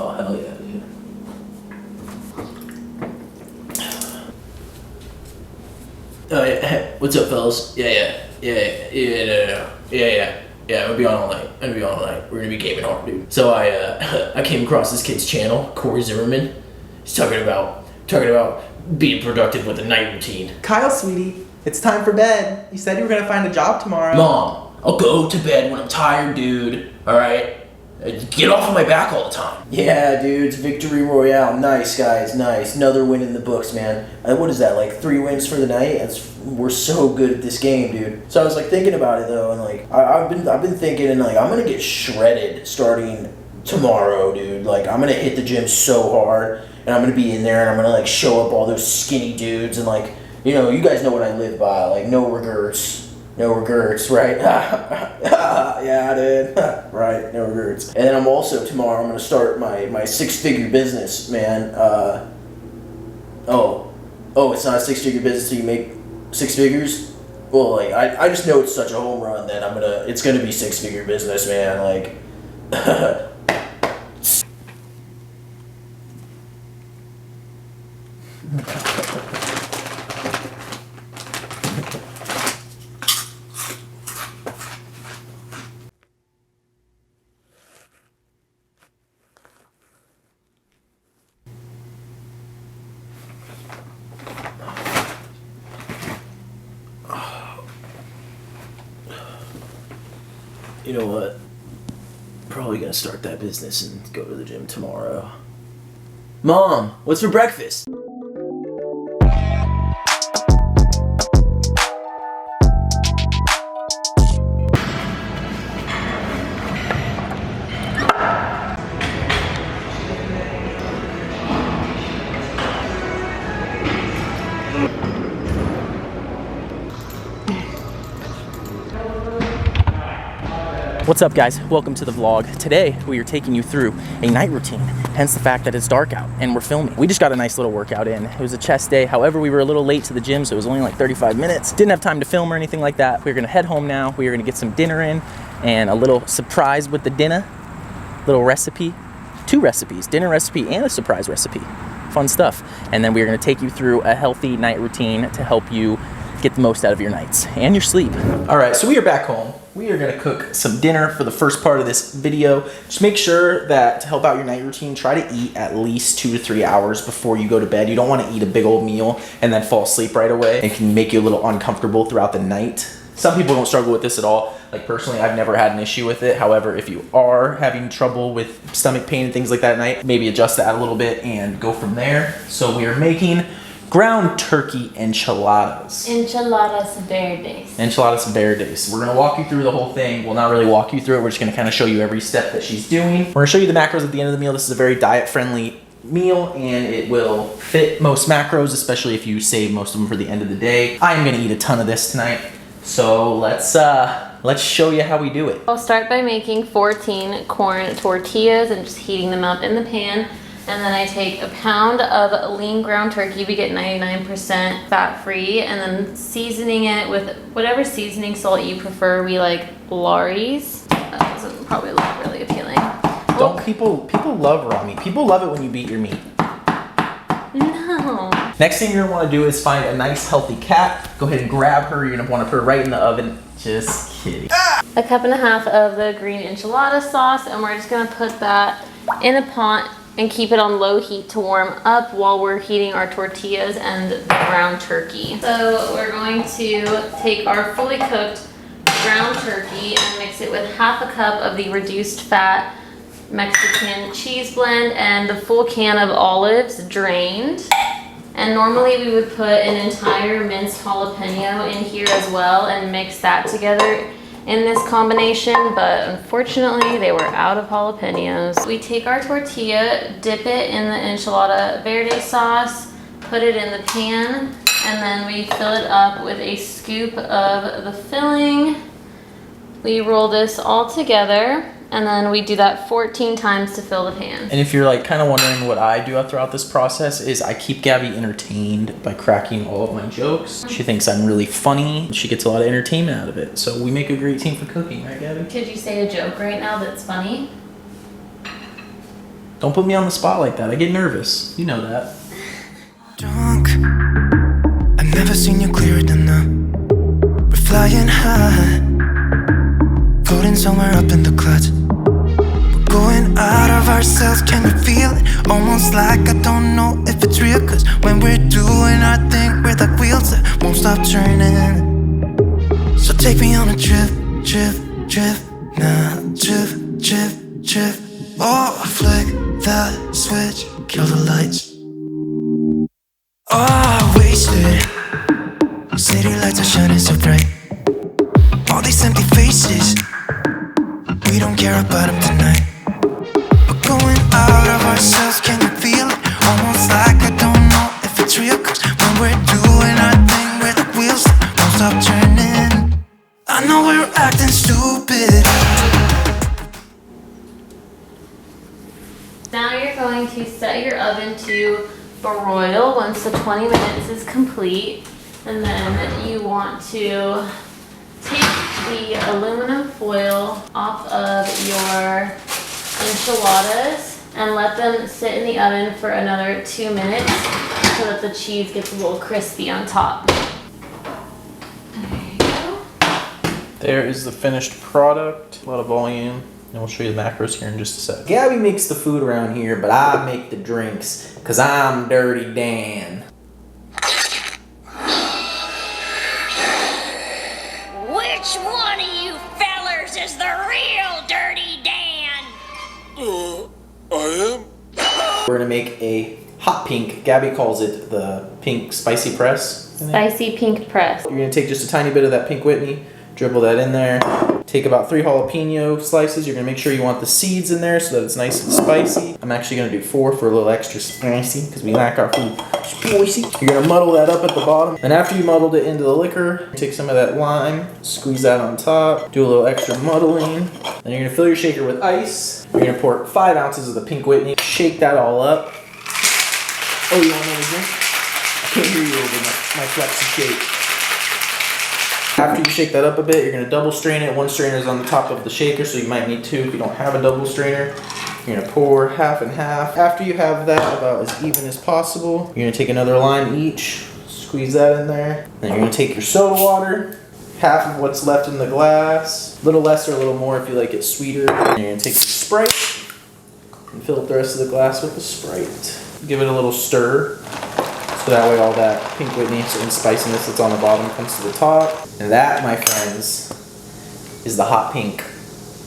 Oh, hell yeah, dude. Oh, yeah. What's up, fellas? Yeah. I'm gonna be on all night. We're gonna be gaming hard, dude. So I came across this kid's channel, Corey Zimmerman. He's talking about being productive with a night routine. Kyle, sweetie, it's time for bed. You said you were gonna find a job tomorrow. Mom, I'll go to bed when I'm tired, dude. All right? Get off of my back all the time. Yeah, dude, it's Victory Royale. Nice, guys, nice. Another win in the books, man. What is that, like 3 wins for the night? We're so good at this game, dude. So I was like thinking about it though, and like I've been thinking, and like I'm gonna get shredded starting tomorrow, dude. Like I'm gonna hit the gym so hard, and I'm gonna be in there, and I'm gonna like show up all those skinny dudes, and like, you know, you guys know what I live by, like no regrets. No regrets, right? Yeah, dude. Right, no regrets. And then I'm also, tomorrow, I'm going to start my 6-figure business, man. Oh, it's not a 6-figure business so you make 6 figures? Well, like, I just know it's such a home run that it's going to be 6-figure business, man. Like, you know what? Probably gonna start that business and go to the gym tomorrow. Mom, what's for breakfast? What's up, guys? Welcome to the vlog. Today we are taking you through a night routine, hence the fact that it's dark out and we're filming. We just got a nice little workout in. It was a chest day. However, we were a little late to the gym, so it was only like 35 minutes. Didn't have time to film or anything like that. We're gonna head home now. We are gonna get some dinner in and a little surprise with the dinner. Little recipe, 2 recipes, dinner recipe and a surprise recipe. Fun stuff. And then we're gonna take you through a healthy night routine to help you get the most out of your nights and your sleep. All right, so we are back home. We are gonna cook some dinner for the first part of this video. Just make sure that to help out your night routine, try to eat at least 2 to 3 hours before you go to bed. You don't wanna eat a big old meal and then fall asleep right away. It can make you a little uncomfortable throughout the night. Some people don't struggle with this at all. Like personally, I've never had an issue with it. However, if you are having trouble with stomach pain and things like that at night, maybe adjust that a little bit and go from there. So we are making ground turkey enchiladas. Enchiladas verdes. Enchiladas verdes. We're gonna walk you through the whole thing. Well, not really walk you through it. We're just gonna kind of show you every step that she's doing. We're gonna show you the macros at the end of the meal. This is a very diet-friendly meal, and it will fit most macros, especially if you save most of them for the end of the day. I am gonna eat a ton of this tonight, so let's show you how we do it. I'll start by making 14 corn tortillas and just heating them up in the pan. And then I take a pound of lean ground turkey. We get 99% fat-free, and then seasoning it with whatever seasoning salt you prefer. We like Lawry's. That doesn't probably look really appealing. Don't people love raw meat. People love it when you beat your meat. No. Next thing you're gonna wanna do is find a nice healthy cat. Go ahead and grab her. You're gonna wanna put her right in the oven. Just kidding. A cup and a half of the green enchilada sauce, and we're just gonna put that in a pot and keep it on low heat to warm up while we're heating our tortillas and the ground turkey. So we're going to take our fully cooked ground turkey and mix it with half a cup of the reduced fat Mexican cheese blend and the full can of olives drained. And normally we would put an entire minced jalapeno in here as well and mix that together in this combination, but unfortunately they were out of jalapenos. We take our tortilla, dip it in the enchilada verde sauce, put it in the pan, and then we fill it up with a scoop of the filling. We roll this all together, and then we do that 14 times to fill the pan. And if you're like kind of wondering what I do throughout this process is I keep Gabby entertained by cracking all of my jokes. She thinks I'm really funny. She gets a lot of entertainment out of it. So we make a great team for cooking, right, Gabby? Could you say a joke right now that's funny? Don't put me on the spot like that. I get nervous. You know that. Drunk, I've never seen you clearer than now. We're flying high, floating somewhere up in the clouds. We're going out of ourselves, can you feel it? Almost like I don't know if it's real. Cause when we're doing our thing, we're like wheels that won't stop turning. So take me on a trip, trip, trip. Now trip, trip, trip. Oh, flick that switch, kill the lights. Oh, wasted. City lights are shining so bright. All these empty faces, we don't care about them tonight. We're going out of ourselves, can you feel it? Almost like I don't know if it's real. Cause when we're doing our thing, we're the wheels that won't stop turning. I know we're acting stupid. Now you're going to set your oven to broil once the 20 minutes is complete. And then you want to take the aluminum foil off of your enchiladas and let them sit in the oven for another 2 minutes so that the cheese gets a little crispy on top. There you go. There is the finished product. A lot of volume. And we'll show you the macros here in just a sec. Gabby makes the food around here, but I make the drinks, cause I'm Dirty Dan. Which one of you fellers is the real Dirty Dan? I am? We're gonna make a hot pink. Gabby calls it the pink spicy press. Spicy pink press. You're gonna take just a tiny bit of that pink Whitney, dribble that in there. Take about 3 jalapeno slices. You're gonna make sure you want the seeds in there so that it's nice and spicy. I'm actually gonna do 4 for a little extra spicy because we like our food spicy. You're gonna muddle that up at the bottom. And after you muddled it into the liquor, take some of that lime, squeeze that on top, do a little extra muddling. Then you're gonna fill your shaker with ice. You're gonna pour 5 ounces of the pink Whitney. Shake that all up. Oh, you want another drink? I can't hear you over my flexi shake. After you shake that up a bit, you're gonna double strain it. 1 strainer is on the top of the shaker, so you might need 2 if you don't have a double strainer. You're gonna pour half and half. After you have that about as even as possible, you're gonna take another lime each, squeeze that in there. Then you're gonna take your soda water, half of what's left in the glass, a little less or a little more if you like it sweeter. And you're gonna take your Sprite and fill up the rest of the glass with the Sprite. Give it a little stir. So that way all that pink Whitney and spiciness that's on the bottom comes to the top. And that, my friends, is the hot pink.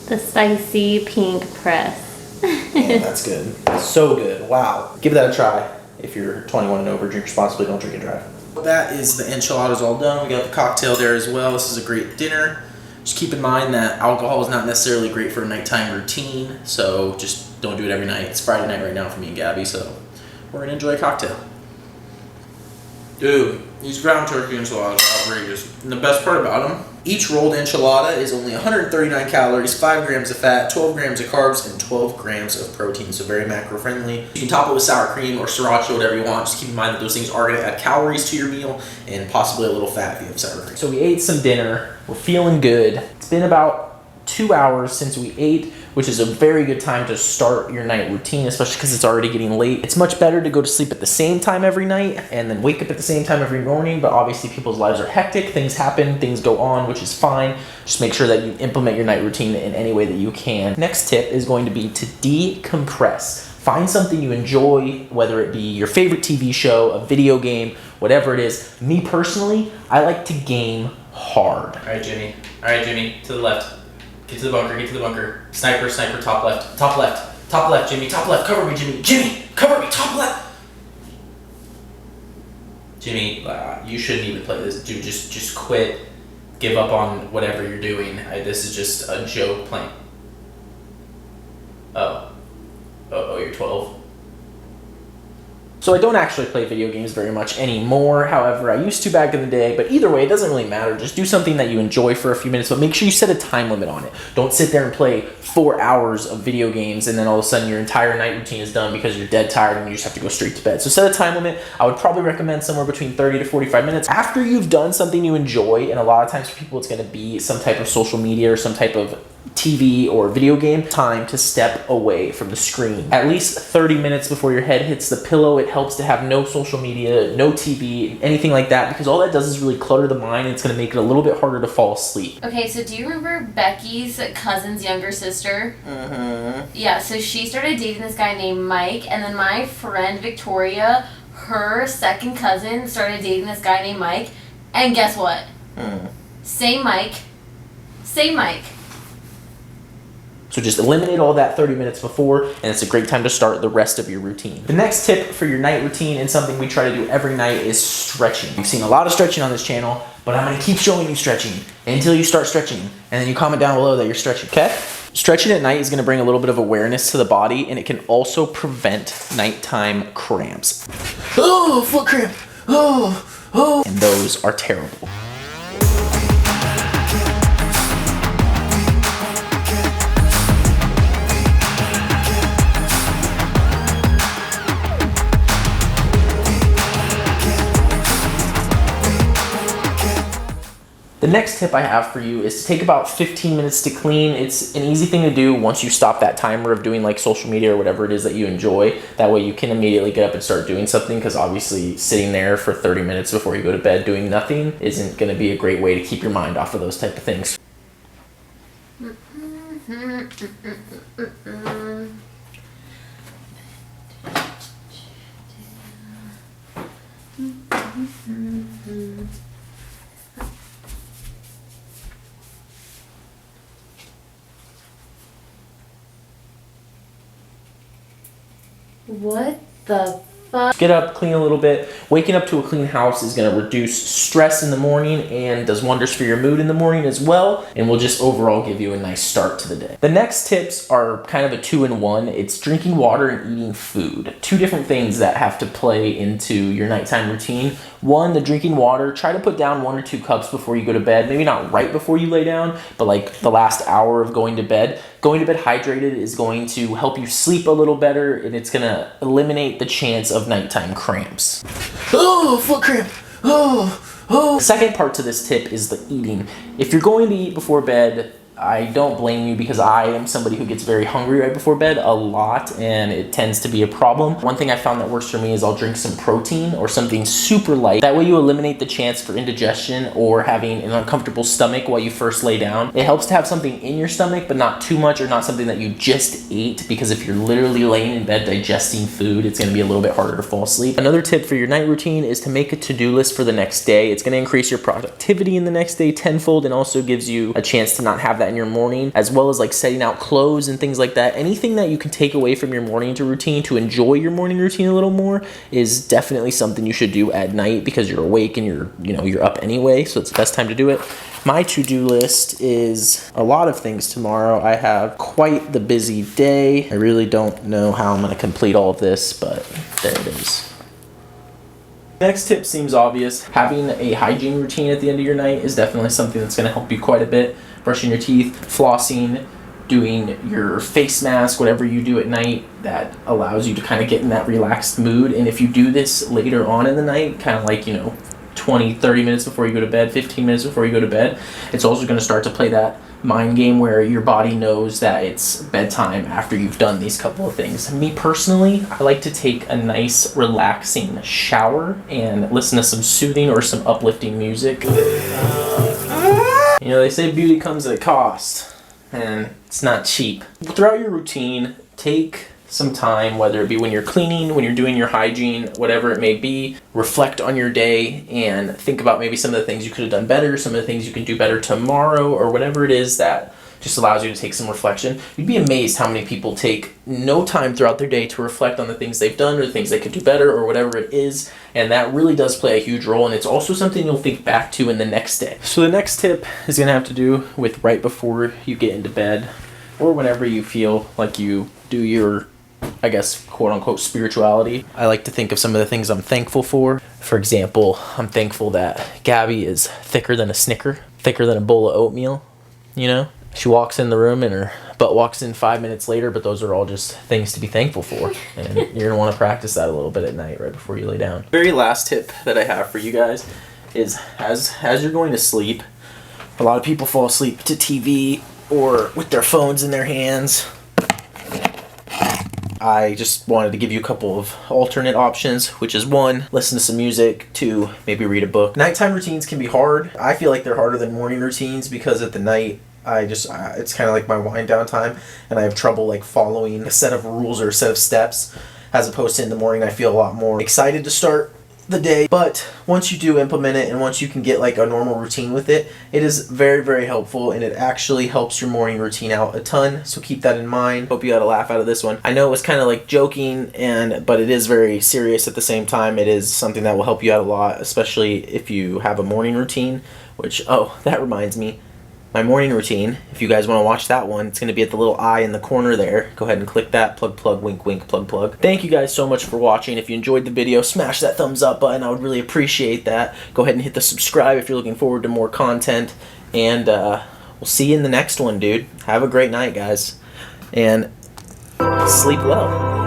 The spicy pink press. Yeah, that's good. So good. Wow. Give that a try. If you're 21 and over, drink responsibly, don't drink and drive. That is the enchiladas all done. We got the cocktail there as well. This is a great dinner. Just keep in mind that alcohol is not necessarily great for a nighttime routine, so just don't do it every night. It's Friday night right now for me and Gabby, so we're gonna enjoy a cocktail. Dude, these ground turkey enchiladas are outrageous. And the best part about them, each rolled enchilada is only 139 calories, 5 grams of fat, 12 grams of carbs, and 12 grams of protein, so very macro friendly. You can top it with sour cream or sriracha, whatever you want. Just keep in mind that those things are going to add calories to your meal and possibly a little fat if you have sour cream. So we ate some dinner. We're feeling good. It's been about 2 hours since we ate, which is a very good time to start your night routine, especially because it's already getting late. It's much better to go to sleep at the same time every night and then wake up at the same time every morning, but obviously people's lives are hectic, things happen, things go on, which is fine. Just make sure that you implement your night routine in any way that you can. Next tip is going to be to decompress. Find something you enjoy, whether it be your favorite TV show, a video game, whatever it is. Me personally, I like to game hard. All right, Jimmy, to the left. Get to the bunker, Sniper, top left, Jimmy, top left, cover me, Jimmy, cover me, top left. Jimmy, you shouldn't even play this, dude, just quit, give up on whatever you're doing. This is just a joke playing. Oh, you're 12? So I don't actually play video games very much anymore. However, I used to back in the day, but either way, it doesn't really matter. Just do something that you enjoy for a few minutes, but make sure you set a time limit on it. Don't sit there and play 4 hours of video games and then all of a sudden your entire night routine is done because you're dead tired and you just have to go straight to bed. So set a time limit. I would probably recommend somewhere between 30 to 45 minutes. After you've done something you enjoy, and a lot of times for people it's gonna be some type of social media or some type of TV or video game, time to step away from the screen. At least 30 minutes before your head hits the pillow, it helps to have no social media, no TV, anything like that, because all that does is really clutter the mind, and it's going to make it a little bit harder to fall asleep. Okay, so do you remember Becky's cousin's younger sister? Mm-hmm. Yeah, so she started dating this guy named Mike, and then my friend Victoria, her second cousin, started dating this guy named Mike, and guess what? Same Mike. Same Mike. So just eliminate all that 30 minutes before, and it's a great time to start the rest of your routine. The next tip for your night routine, and something we try to do every night, is stretching. You've seen a lot of stretching on this channel, but I'm gonna keep showing you stretching until you start stretching, and then you comment down below that you're stretching, okay? Stretching at night is gonna bring a little bit of awareness to the body, and it can also prevent nighttime cramps. Oh, foot cramp. Oh. And those are terrible. The next tip I have for you is to take about 15 minutes to clean. It's an easy thing to do once you stop that timer of doing like social media or whatever it is that you enjoy. That way you can immediately get up and start doing something, because obviously sitting there for 30 minutes before you go to bed doing nothing isn't going to be a great way to keep your mind off of those type of things. What the fuck? Get up, clean a little bit. Waking up to a clean house is going to reduce stress in the morning and does wonders for your mood in the morning as well, and will just overall give you a nice start to the day. The next tips are kind of a 2-in-1. It's drinking water and eating food. Two different things that have to play into your nighttime routine. One, the drinking water, try to put down 1 or 2 cups before you go to bed. Maybe not right before you lay down, but like the last hour of going to bed. Going to bed hydrated is going to help you sleep a little better, and it's going to eliminate the chance of nighttime cramps. Oh, foot cramp. Oh. The second part to this tip is the eating. If you're going to eat before bed, I don't blame you, because I am somebody who gets very hungry right before bed a lot, and it tends to be a problem. One thing I found that works for me is I'll drink some protein or something super light. That way you eliminate the chance for indigestion or having an uncomfortable stomach while you first lay down. It helps to have something in your stomach, but not too much, or not something that you just ate, because if you're literally laying in bed digesting food, it's going to be a little bit harder to fall asleep. Another tip for your night routine is to make a to-do list for the next day. It's going to increase your productivity in the next day tenfold, and also gives you a chance to not have that in your morning, as well as like setting out clothes and things like that. Anything that you can take away from your morning routine to enjoy your morning routine a little more is definitely something you should do at night, because you're awake and you're up anyway, so it's the best time to do it. My to-do list is a lot of things tomorrow. I have quite the busy day. I really don't know how I'm going to complete all of this, but there it is. Next tip seems obvious. Having a hygiene routine at the end of your night is definitely something that's going to help you quite a bit. Brushing your teeth, flossing, doing your face mask, whatever you do at night that allows you to kind of get in that relaxed mood. And if you do this later on in the night, kind of like, 20, 30 minutes before you go to bed, 15 minutes before you go to bed, it's also going to start to play that mind game where your body knows that it's bedtime after you've done these couple of things. Me personally, I like to take a nice relaxing shower and listen to some soothing or some uplifting music. They say beauty comes at a cost, and it's not cheap. Throughout your routine, take some time, whether it be when you're cleaning, when you're doing your hygiene, whatever it may be, reflect on your day and think about maybe some of the things you could have done better, some of the things you can do better tomorrow, or whatever it is that just allows you to take some reflection. You'd be amazed how many people take no time throughout their day to reflect on the things they've done or the things they could do better or whatever it is, and that really does play a huge role, and it's also something you'll think back to in the next day. So the next tip is going to have to do with right before you get into bed, or whenever you feel like you do your, I guess, quote-unquote spirituality. I like to think of some of the things I'm thankful for. For example, I'm thankful that Gabby is thicker than a Snicker, thicker than a bowl of oatmeal, She walks in the room and her butt walks in 5 minutes later, but those are all just things to be thankful for. And you're going to want to practice that a little bit at night right before you lay down. Very last tip that I have for you guys is as you're going to sleep, a lot of people fall asleep to TV or with their phones in their hands. I just wanted to give you a couple of alternate options, which is 1, listen to some music, 2, maybe read a book. Nighttime routines can be hard. I feel like they're harder than morning routines because at the night, it's kind of like my wind down time, and I have trouble like following a set of rules or a set of steps, as opposed to in the morning I feel a lot more excited to start the day. But once you do implement it and once you can get like a normal routine with it, it is very, very helpful, and it actually helps your morning routine out a ton. So keep that in mind. Hope you had a laugh out of this one. I know it was kind of like joking, but it is very serious at the same time. It is something that will help you out a lot, especially if you have a morning routine, which, oh, that reminds me. My morning routine, if you guys want to watch that one, it's going to be at the little eye in the corner there. Go ahead and click that. Plug, plug, wink, wink, plug, plug. Thank you guys so much for watching. If you enjoyed the video, smash that thumbs up button. I would really appreciate that. Go ahead and hit the subscribe if you're looking forward to more content. And we'll see you in the next one, dude. Have a great night, guys. And sleep well.